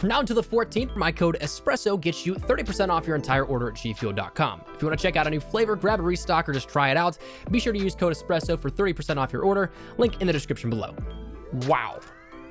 From now until the 14th, my code ESPRESSO gets you 30% off your entire order at gfuel.com. If you want to check out a new flavor, grab a restock, or just try it out, be sure to use code ESPRESSO for 30% off your order. Link in the description below. Wow.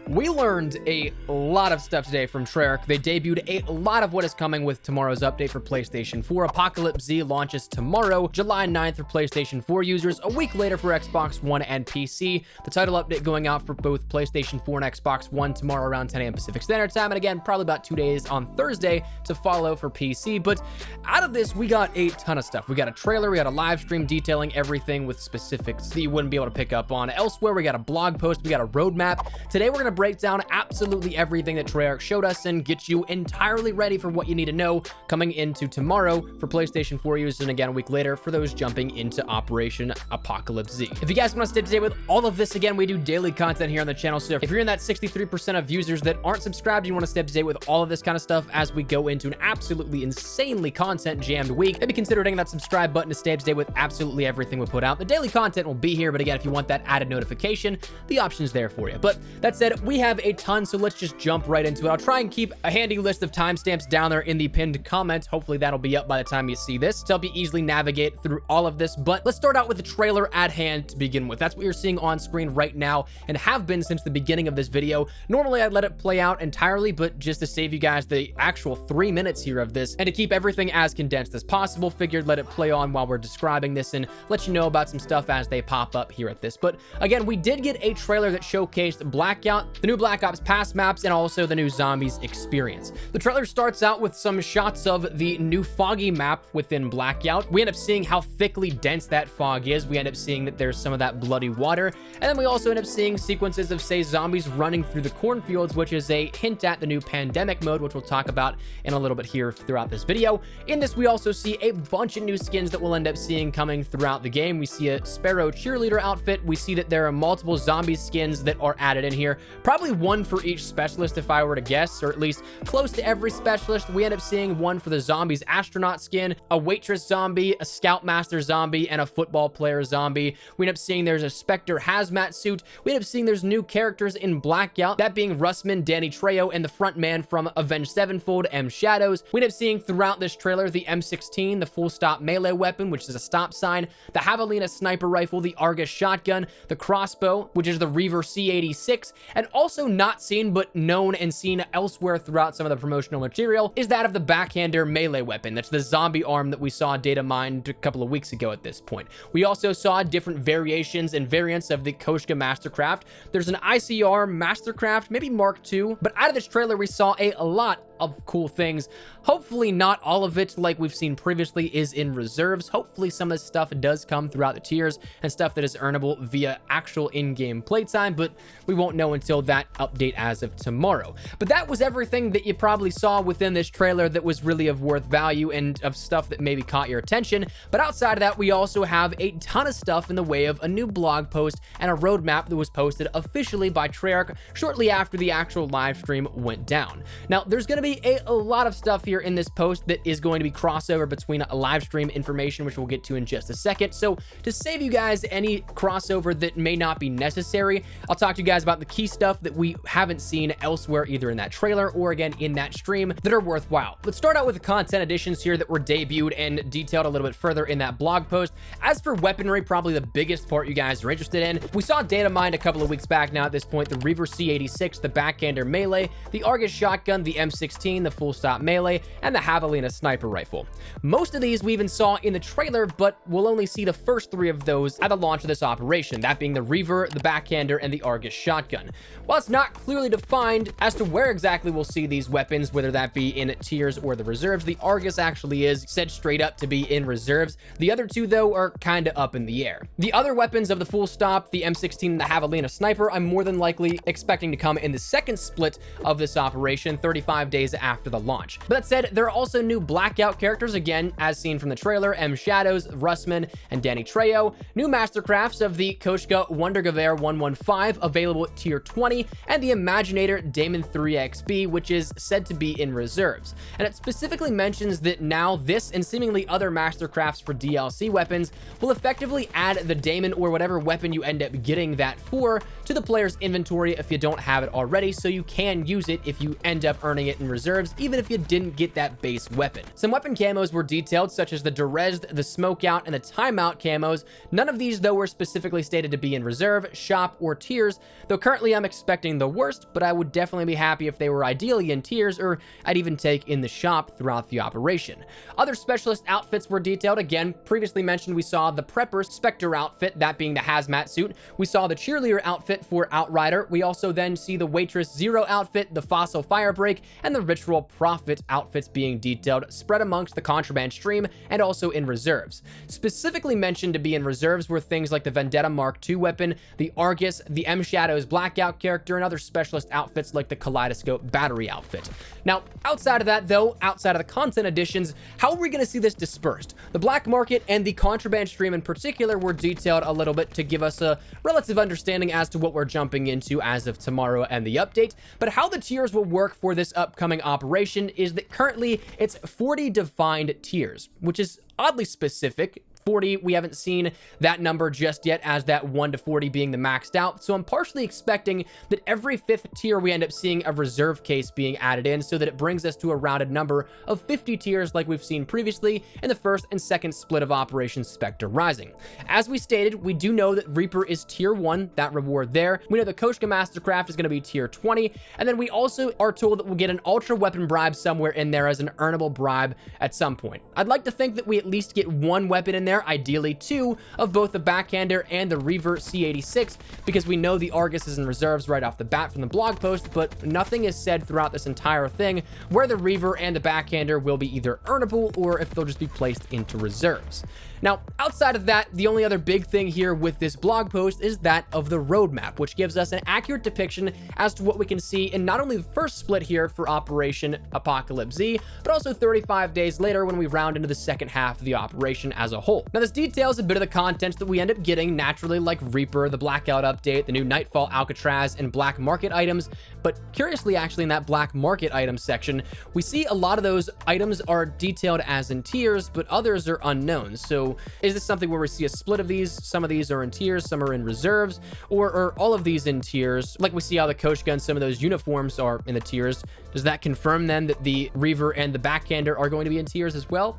We learned a lot of stuff today from Treyarch. They debuted a lot of what is coming with tomorrow's update for PlayStation 4. Apocalypse Z launches tomorrow, July 9th for PlayStation 4 users, a week later for Xbox One and PC. The title update going out for both PlayStation 4 and Xbox One tomorrow around 10 a.m. Pacific Standard Time, and again, probably about 2 days on Thursday to follow for PC. But out of this, we got a ton of stuff. We got a trailer, we got a live stream detailing everything with specifics that you wouldn't be able to pick up on elsewhere. We got a blog post, we got a roadmap. Today, we're going to break down absolutely everything that Treyarch showed us and get you entirely ready for what you need to know coming into tomorrow for PlayStation 4 users, and again a week later for those jumping into Operation Apocalypse Z. If you guys want to stay up to date with all of this, again, we do daily content here on the channel, so if you're in that 63% of users that aren't subscribed, you want to stay up to date with all of this kind of stuff as we go into an absolutely insanely content-jammed week, maybe consider hitting that subscribe button to stay up to date with absolutely everything we put out. The daily content will be here, but again, if you want that added notification, the option's there for you. But that said, we have a ton, so let's just jump right into it. I'll try and keep a handy list of timestamps down there in the pinned comment. Hopefully that'll be up by the time you see this to help you easily navigate through all of this. But let's start out with the trailer at hand to begin with. That's what you're seeing on screen right now and have been since the beginning of this video. Normally I'd let it play out entirely, but just to save you guys the actual 3 minutes here of this and to keep everything as condensed as possible, figured let it play on while we're describing this and let you know about some stuff as they pop up here at this. But again, we did get a trailer that showcased Blackout, the new Black Ops past maps, and also the new zombies experience. The trailer starts out with some shots of the new foggy map within Blackout. We end up seeing how thickly dense that fog is. We end up seeing that there's some of that bloody water, and then we also end up seeing sequences of, say, zombies running through the cornfields, which is a hint at the new pandemic mode, which we'll talk about in a little bit here throughout this video. In this, we also see a bunch of new skins that we'll end up seeing coming throughout the game. We see a Sparrow cheerleader outfit. We see that there are multiple zombie skins that are added in here, probably one for each specialist if I were to guess, or at least close to every specialist. We end up seeing one for the zombies astronaut skin, a waitress zombie, a scoutmaster zombie, and a football player zombie. We end up seeing there's a Spectre hazmat suit. We end up seeing there's new characters in Blackout, that being Russman, Danny Trejo, and the front man from Avenged Sevenfold, M Shadows. We end up seeing throughout this trailer the M16, the full stop melee weapon, which is a stop sign, the Javelina sniper rifle, the Argus shotgun, the crossbow, which is the Reaver C86, and also not seen but known and seen elsewhere throughout some of the promotional material is that of the backhander melee weapon. That's the zombie arm that we saw data mined a couple of weeks ago at this point. We also saw different variations and variants of the Koshka Mastercraft. There's an ICR Mastercraft, maybe Mark II, but out of this trailer we saw a lot of cool things. Hopefully not all of it, like we've seen previously, is in reserves. Hopefully some of this stuff does come throughout the tiers and stuff that is earnable via actual in-game playtime, but we won't know until that update as of tomorrow. But that was everything that you probably saw within this trailer that was really of worth value and of stuff that maybe caught your attention. But outside of that, we also have a ton of stuff in the way of a new blog post and a roadmap that was posted officially by Treyarch shortly after the actual live stream went down. Now, there's going to be a lot of stuff here in this post that is going to be crossover between a live stream information, which we'll get to in just a second. So to save you guys any crossover that may not be necessary, I'll talk to you guys about the key stuff that we haven't seen elsewhere, either in that trailer or again in that stream, that are worthwhile. Let's start out with the content additions here that were debuted and detailed a little bit further in that blog post. As for weaponry, probably the biggest part you guys are interested in, we saw data mined a couple of weeks back now at this point, the Reaver C86, the backhander melee, the Argus shotgun, the M16, the full stop melee, and the Javelina sniper rifle. Most of these we even saw in the trailer, but we'll only see the first 3 of those at the launch of this operation, that being the Reaver, the backhander, and the Argus shotgun. While it's not clearly defined as to where exactly we'll see these weapons, whether that be in tiers or the reserves, the Argus actually is said straight up to be in reserves. The other 2, though, are kind of up in the air. The other weapons of the full stop, the M16 and the Javelina sniper, I'm more than likely expecting to come in the second split of this operation, 35 days days after the launch. But that said, there are also new Blackout characters, again, as seen from the trailer, M. Shadows, Russman, and Danny Trejo. New Mastercrafts of the Koshka Wondergewehr 115 available at tier 20, and the Imaginator Damon 3XB, which is said to be in reserves. And it specifically mentions that now this and seemingly other Mastercrafts for DLC weapons will effectively add the Damon or whatever weapon you end up getting that for to the player's inventory if you don't have it already, so you can use it if you end up earning it in reserves, even if you didn't get that base weapon. Some weapon camos were detailed, such as the Durez, the Smokeout, and the Timeout camos. None of these, though, were specifically stated to be in reserve, shop, or tiers, though currently I'm expecting the worst, but I would definitely be happy if they were ideally in tiers, or I'd even take in the shop throughout the operation. Other specialist outfits were detailed. Again, previously mentioned, we saw the Prepper Spectre outfit, that being the hazmat suit. We saw the Cheerleader outfit for Outrider. We also then see the Waitress Zero outfit, the Fossil Firebreak, and the Ritual Prophet outfits being detailed, spread amongst the Contraband stream and also in reserves. Specifically mentioned to be in reserves were things like the Vendetta Mark II weapon, the Argus, the M. Shadows Blackout character, and other specialist outfits like the Kaleidoscope Battery outfit. Now, outside of that, though, outside of the content additions, how are we going to see this dispersed? The Black Market and the Contraband stream in particular were detailed a little bit to give us a relative understanding as to what we're jumping into as of tomorrow and the update, but how the tiers will work for this upcoming operation is that currently it's 40 defined tiers, which is oddly specific. 40, we haven't seen that number just yet, as that 1 to 40 being the maxed out. So I'm partially expecting that every 5th tier we end up seeing a reserve case being added in, so that it brings us to a rounded number of 50 tiers like we've seen previously in the first and second split of Operation Spectre Rising. As we stated, we do know that Reaper is tier 1, that reward there. We know the Koshka Mastercraft is going to be tier 20, and then we also are told that we'll get an ultra weapon bribe somewhere in there as an earnable bribe at some point. I'd like to think that we at least get one weapon in there, ideally 2 of both the Backhander and the Reaver C86, because we know the Argus is in reserves right off the bat from the blog post, but nothing is said throughout this entire thing where the Reaver and the Backhander will be either earnable or if they'll just be placed into reserves. Now, outside of that, the only other big thing here with this blog post is that of the roadmap, which gives us an accurate depiction as to what we can see in not only the first split here for Operation Apocalypse Z, but also 35 days later when we round into the second half of the operation as a whole. Now, this details a bit of the contents that we end up getting naturally, like Reaper, the Blackout update, the new Nightfall Alcatraz, and Black Market items. But curiously, actually, in that Black Market items section, we see a lot of those items are detailed as in tiers, but others are unknown. So is this something where we see a split of these? Some of these are in tiers, some are in reserves, or are all of these in tiers? Like we see how the Koshka and some of those uniforms are in the tiers. Does that confirm then that the Reaver and the Backhander are going to be in tiers as well?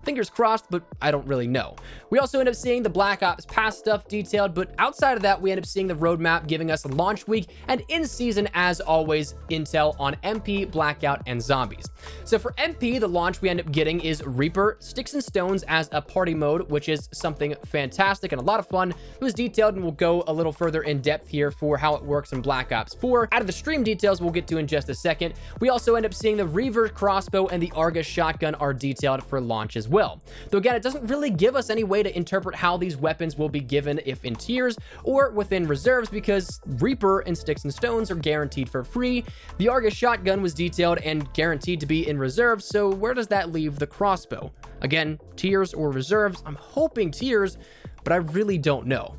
Fingers crossed, but I don't really know. We also end up seeing the Black Ops Pass stuff detailed, but outside of that, we end up seeing the roadmap giving us launch week and in season, as always, intel on MP, Blackout, and Zombies. So for MP, the launch we end up getting is Reaper, Sticks and Stones as a party mode, which is something fantastic and a lot of fun. It was detailed, and we'll go a little further in depth here for how it works in Black Ops 4. Out of the stream details we'll get to in just a second, we also end up seeing the Reaver crossbow and the Argus shotgun are detailed for launch as well. Though again, it doesn't really give us any way to interpret how these weapons will be given, if in tiers or within reserves, because Reaper and Sticks and Stones are guaranteed for free. The Argus shotgun was detailed and guaranteed to be in reserves, so where does that leave the crossbow? Again, tiers or reserves? I'm hoping tiers, but I really don't know.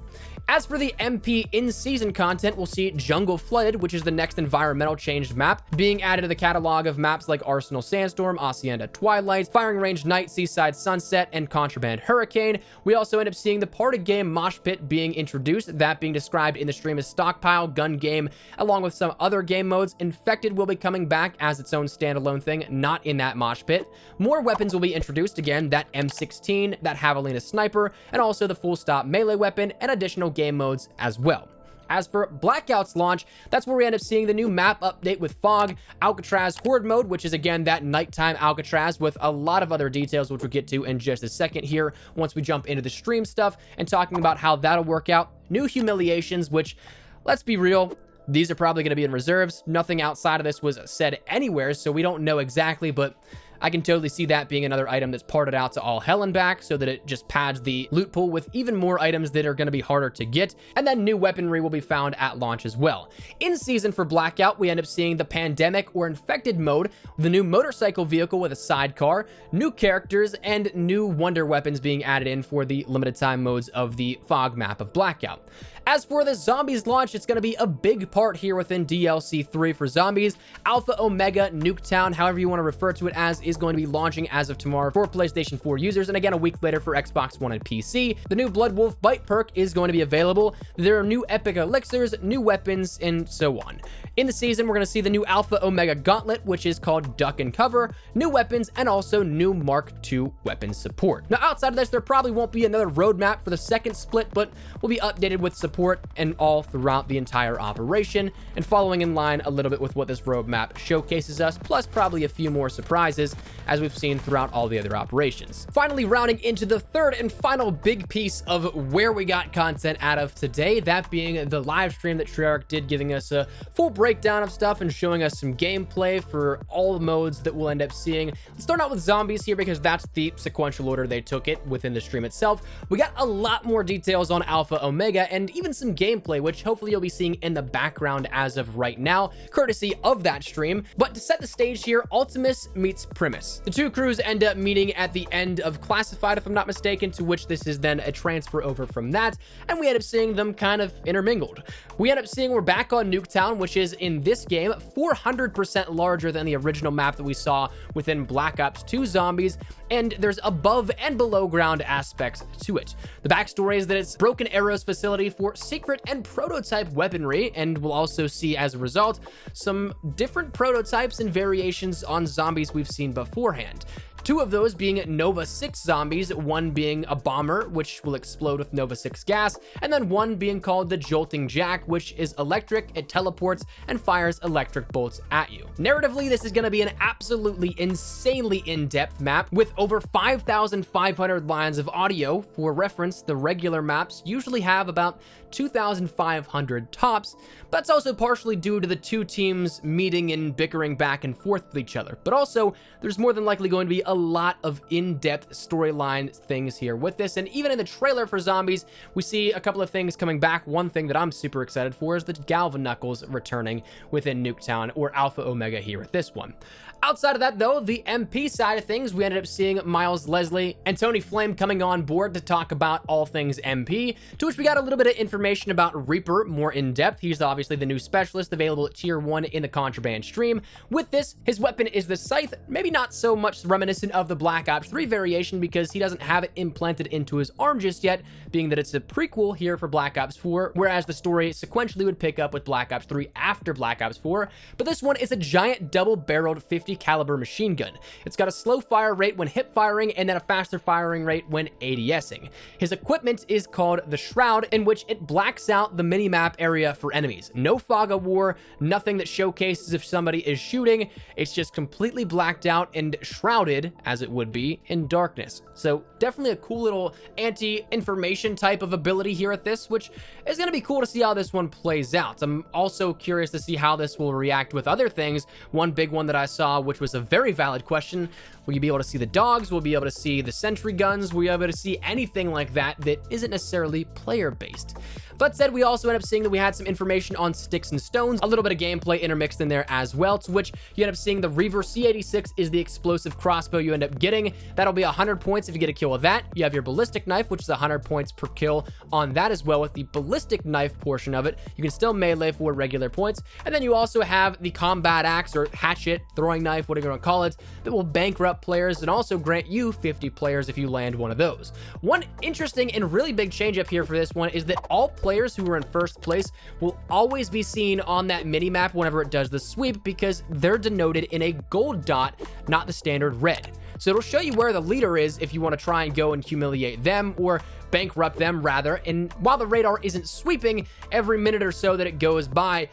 As for the MP in-season content, we'll see Jungle Flooded, which is the next environmental changed map, being added to the catalog of maps like Arsenal Sandstorm, Hacienda Twilight, Firing Range Night, Seaside Sunset, and Contraband Hurricane. We also end up seeing the party game Mosh Pit being introduced, that being described in the stream as Stockpile, Gun Game, along with some other game modes. Infected will be coming back as its own standalone thing, not in that Mosh Pit. More weapons will be introduced, again, that M16, that Javelina Sniper, and also the Full Stop melee weapon, and additional game modes as well. As for Blackout's launch, that's where we end up seeing the new map update with Fog, Alcatraz Horde mode, which is again that nighttime Alcatraz with a lot of other details, which we'll get to in just a second here once we jump into the stream stuff and talking about how that'll work out. New humiliations, which, let's be real, these are probably going to be in reserves. Nothing outside of this was said anywhere, so we don't know exactly, but I can totally see that being another item that's parted out to all hell and back so that it just pads the loot pool with even more items that are going to be harder to get. And then new weaponry will be found at launch as well. In season for Blackout, we end up seeing the pandemic or infected mode, the new motorcycle vehicle with a sidecar, new characters, and new wonder weapons being added in for the limited time modes of the fog map of Blackout. As for the Zombies launch, it's going to be a big part here within DLC 3 for Zombies. Alpha Omega Nuketown, however you want to refer to it as, is going to be launching as of tomorrow for PlayStation 4 users, and again a week later for Xbox One and PC. The new Blood Wolf Bite perk is going to be available. There are new epic elixirs, new weapons, and so on. In the season, we're going to see the new Alpha Omega Gauntlet, which is called Duck and Cover, new weapons, and also new Mark II weapon support. Now, outside of this, there probably won't be another roadmap for the second split, but we'll be updated with support and all throughout the entire operation, and following in line a little bit with what this roadmap showcases us, plus probably a few more surprises as we've seen throughout all the other operations. Finally, rounding into the third and final big piece of where we got content out of today, that being the live stream that Treyarch did, giving us a full breakdown of stuff and showing us some gameplay for all the modes that we'll end up seeing. Let's start out with Zombies here because that's the sequential order they took it within the stream itself. We got a lot more details on Alpha Omega and even some gameplay, which hopefully you'll be seeing in the background as of right now, courtesy of that stream. But to set the stage here, Ultimus meets Primus. The two crews end up meeting at the end of Classified, if I'm not mistaken, to which this is then a transfer over from that, and we end up seeing them kind of intermingled. We end up seeing we're back on Nuketown, which is in this game 400% larger than the original map that we saw within Black Ops 2 Zombies, and there's above and below ground aspects to it. The backstory is that it's Broken Arrow's facility for secret and prototype weaponry, and we'll also see as a result some different prototypes and variations on zombies we've seen beforehand. Two of those being Nova 6 zombies, one being a bomber, which will explode with Nova 6 gas, and then one being called the Jolting Jack, which is electric, it teleports, and fires electric bolts at you. Narratively, this is going to be an absolutely insanely in-depth map with over 5,500 lines of audio. For reference, the regular maps usually have about 2,500 tops, but that's also partially due to the two teams meeting and bickering back and forth with each other. But also, there's more than likely going to be a lot of in-depth storyline things here with this, and even in the trailer for Zombies, we see a couple of things coming back. One thing that I'm super excited for is the Galva Knuckles returning within Nuketown, or Alpha Omega here with this one. Outside of that, though, the MP side of things, we ended up seeing Miles Leslie and Tony Flame coming on board to talk about all things MP, to which we got a little bit of information about Reaper more in depth. He's obviously the new specialist available at Tier 1 in the Contraband stream. With this, his weapon is the Scythe, maybe not so much reminiscent of the Black Ops 3 variation because he doesn't have it implanted into his arm just yet, being that it's a prequel here for Black Ops 4, whereas the story sequentially would pick up with Black Ops 3 after Black Ops 4. But this one is a giant double-barreled 50 caliber machine gun. It's got a slow fire rate when hip firing and then a faster firing rate when ADSing. His equipment is called the Shroud, in which it blacks out the minimap area for enemies. No fog of war, nothing that showcases if somebody is shooting. It's just completely blacked out and shrouded, as it would be, in darkness. So definitely a cool little anti-information type of ability here at this, which is going to be cool to see how this one plays out. I'm also curious to see how this will react with other things. One big one that I saw, which was a very valid question, will you be able to see the dogs? Will you be able to see the sentry guns? Will you be able to see anything like that that isn't necessarily player-based? But said, we also end up seeing that we had some information on Sticks and Stones, a little bit of gameplay intermixed in there as well, to which you end up seeing the Reaver C86 is the explosive crossbow you end up getting. That'll be 100 points if you get a kill with that. You have your ballistic knife, which is 100 points per kill on that as well. With the ballistic knife portion of it, you can still melee for regular points. And then you also have the combat axe or hatchet, throwing knife, whatever you want to call it, that will bankrupt players and also grant you 50 players if you land one of those. One interesting and really big change up here for this one is that all players who are in first place will always be seen on that mini-map whenever it does the sweep, because they're denoted in a gold dot, not the standard red. So it'll show you where the leader is if you want to try and go and humiliate them, or bankrupt them rather. And while the radar isn't sweeping, every minute or so that it goes by,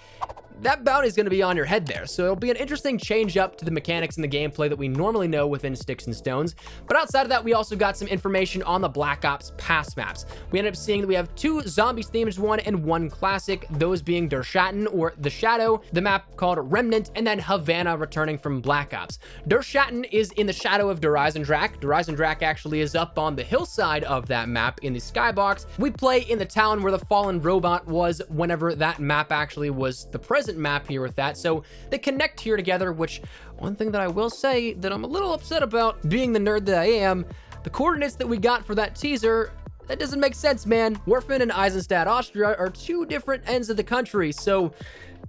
that bounty is going to be on your head there. So it'll be an interesting change up to the mechanics and the gameplay that we normally know within Sticks and Stones. But outside of that, we also got some information on the Black Ops past maps. We ended up seeing that we have 2 zombies themed one and 1 classic, those being Der Schatten or The Shadow, the map called Remnant, and then Havana returning from Black Ops. Der Schatten is in the shadow of Der Eisendrache. Der Eisendrache actually is up on the hillside of that map in the skybox. We play in the town where the fallen robot was whenever that map actually was the present map here with that. So they connect here together, which one thing that I will say that I'm a little upset about, being the nerd that I am, the coordinates that we got for that teaser, that doesn't make sense, man. Werfen and Eisenstadt, Austria are 2 different ends of the country, so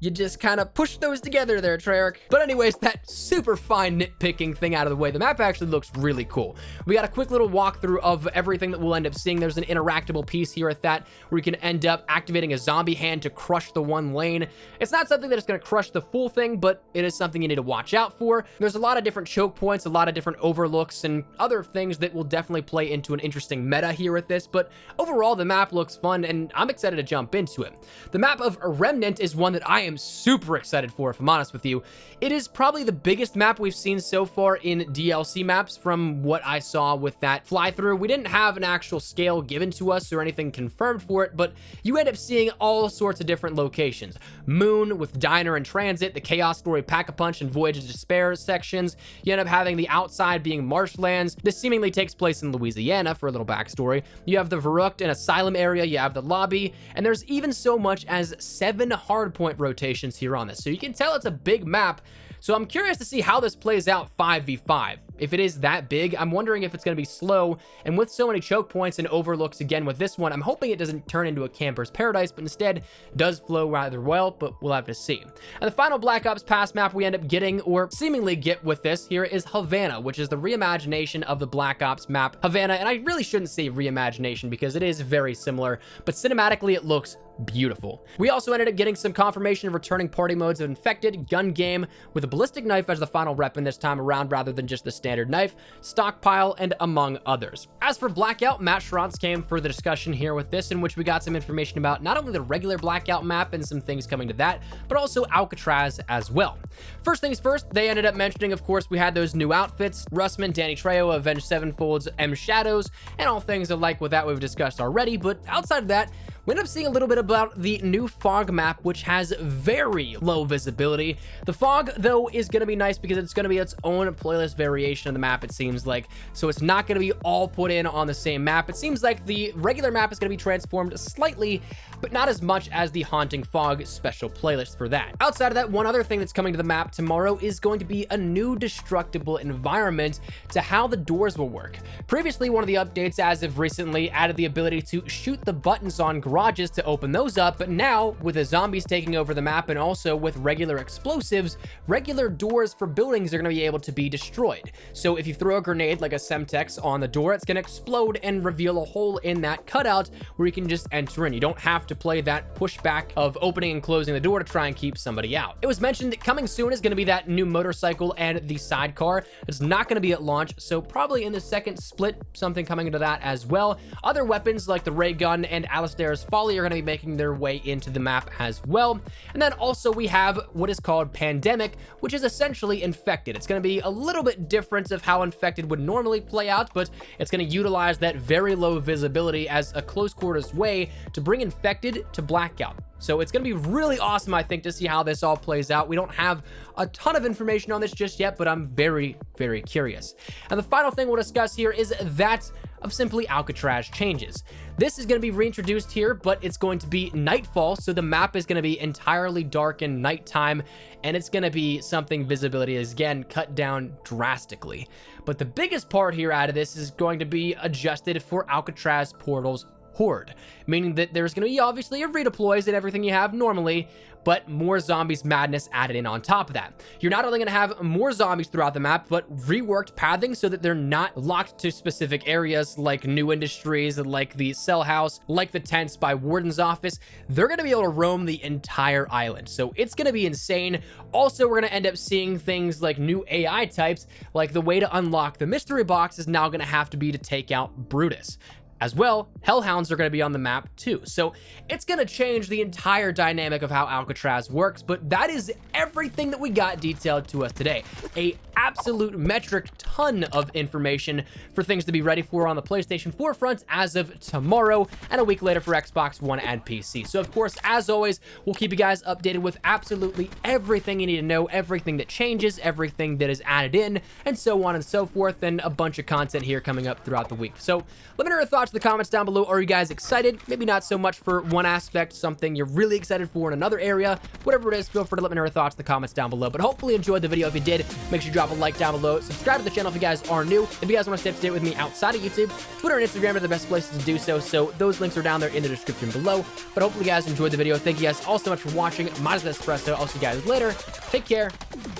you just kind of push those together there, Treyarch. But anyways, that super fine nitpicking thing out of the way, the map actually looks really cool. We got a quick little walkthrough of everything that we'll end up seeing. There's an interactable piece here at that where you can end up activating a zombie hand to crush the one lane. It's not something that is going to crush the full thing, but it is something you need to watch out for. There's a lot of different choke points, a lot of different overlooks, and other things that will definitely play into an interesting meta here with this. But overall, the map looks fun, and I'm excited to jump into it. The map of Remnant is one that I am super excited for, if I'm honest with you. It is probably the biggest map we've seen so far in DLC maps from what I saw with that fly-through. We didn't have an actual scale given to us or anything confirmed for it, but you end up seeing all sorts of different locations. Moon with Diner and Transit, the Chaos Story Pack-a-Punch and Voyage of Despair sections. You end up having the outside being marshlands. This seemingly takes place in Louisiana for a little backstory. You have the Verrucht and Asylum area, you have the lobby, and there's even so much as 7 hardpoint rotations here on this. So you can tell it's a big map. So I'm curious to see how this plays out 5v5. If it is that big, I'm wondering if it's going to be slow, and with so many choke points and overlooks again with this one, I'm hoping it doesn't turn into a camper's paradise, but instead does flow rather well, but we'll have to see. And the final Black Ops Pass map we end up getting, or seemingly get with this here, is Havana, which is the reimagination of the Black Ops map Havana, and I really shouldn't say reimagination because it is very similar, but cinematically it looks beautiful. We also ended up getting some confirmation of returning party modes of Infected, gun game, with a ballistic knife as the final weapon this time around rather than just the standard knife, stockpile, and among others. As for Blackout, Matt Schrantz came for the discussion here with this, in which we got some information about not only the regular Blackout map and some things coming to that, but also Alcatraz as well. First things first, they ended up mentioning, of course, we had those new outfits, Russman, Danny Trejo, Avenged Sevenfold's M Shadows, and all things alike with that we've discussed already, but outside of that, we end up seeing a little bit about the new fog map, which has very low visibility. The fog, though, is going to be nice because it's going to be its own playlist variation of the map, it seems like. So it's not going to be all put in on the same map. It seems like the regular map is going to be transformed slightly, but not as much as the Haunting Fog special playlist for that. Outside of that, one other thing that's coming to the map tomorrow is going to be a new destructible environment to how the doors will work. Previously, one of the updates as of recently added the ability to shoot the buttons on garages to open those up, but now with the zombies taking over the map and also with regular explosives, regular doors for buildings are going to be able to be destroyed. So if you throw a grenade like a Semtex on the door, it's going to explode and reveal a hole in that cutout where you can just enter in. You don't have to play that pushback of opening and closing the door to try and keep somebody out. It was mentioned that coming soon is going to be that new motorcycle and the sidecar. It's not going to be at launch, so probably in the second split, something coming into that as well. Other weapons like the ray gun and Alistair's Folly are going to be making their way into the map as well. And then also we have what is called Pandemic, which is essentially Infected. It's going to be a little bit different of how Infected would normally play out, but it's going to utilize that very low visibility as a close quarters way to bring Infected to Blackout. So it's going to be really awesome, I think, to see how this all plays out. We don't have a ton of information on this just yet, but I'm very, very curious. And the final thing we'll discuss here is that of simply Alcatraz changes. This is going to be reintroduced here, but it's going to be nightfall, so the map is going to be entirely dark and nighttime, and it's going to be something visibility is, again, cut down drastically. But the biggest part here out of this is going to be adjusted for Alcatraz portals Horde, meaning that there's going to be obviously a redeploys and everything you have normally, but more zombies madness added in on top of that. You're not only going to have more zombies throughout the map, but reworked pathing so that they're not locked to specific areas like new industries, like the cell house, like the tents by Warden's office. They're going to be able to roam the entire island, so it's going to be insane. Also, we're going to end up seeing things like new AI types, like the way to unlock the mystery box is now going to have to be to take out Brutus. As well, Hellhounds are going to be on the map too. So it's going to change the entire dynamic of how Alcatraz works, but that is everything that we got detailed to us today. A absolute metric ton of information for things to be ready for on the PlayStation 4 front as of tomorrow, and a week later for Xbox One and PC. So of course, as always, we'll keep you guys updated with absolutely everything you need to know, everything that changes, everything that is added in, and so on and so forth, and a bunch of content here coming up throughout the week. So let me know your thoughts in the comments down below. Are you guys excited? Maybe not so much for one aspect, something you're really excited for in another area. Whatever it is, feel free to let me know your thoughts in the comments down below. But hopefully you enjoyed the video. If you did, make sure you drop a like down below. Subscribe to the channel if you guys are new. If you guys want to stay up to date with me outside of YouTube, Twitter and Instagram are the best places to do so. So those links are down there in the description below. But hopefully you guys enjoyed the video. Thank you guys all so much for watching. My name is Espresso. I'll see you guys later. Take care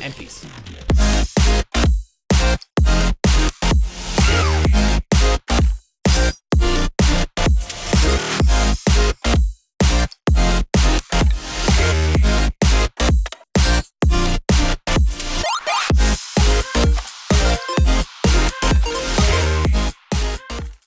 and peace.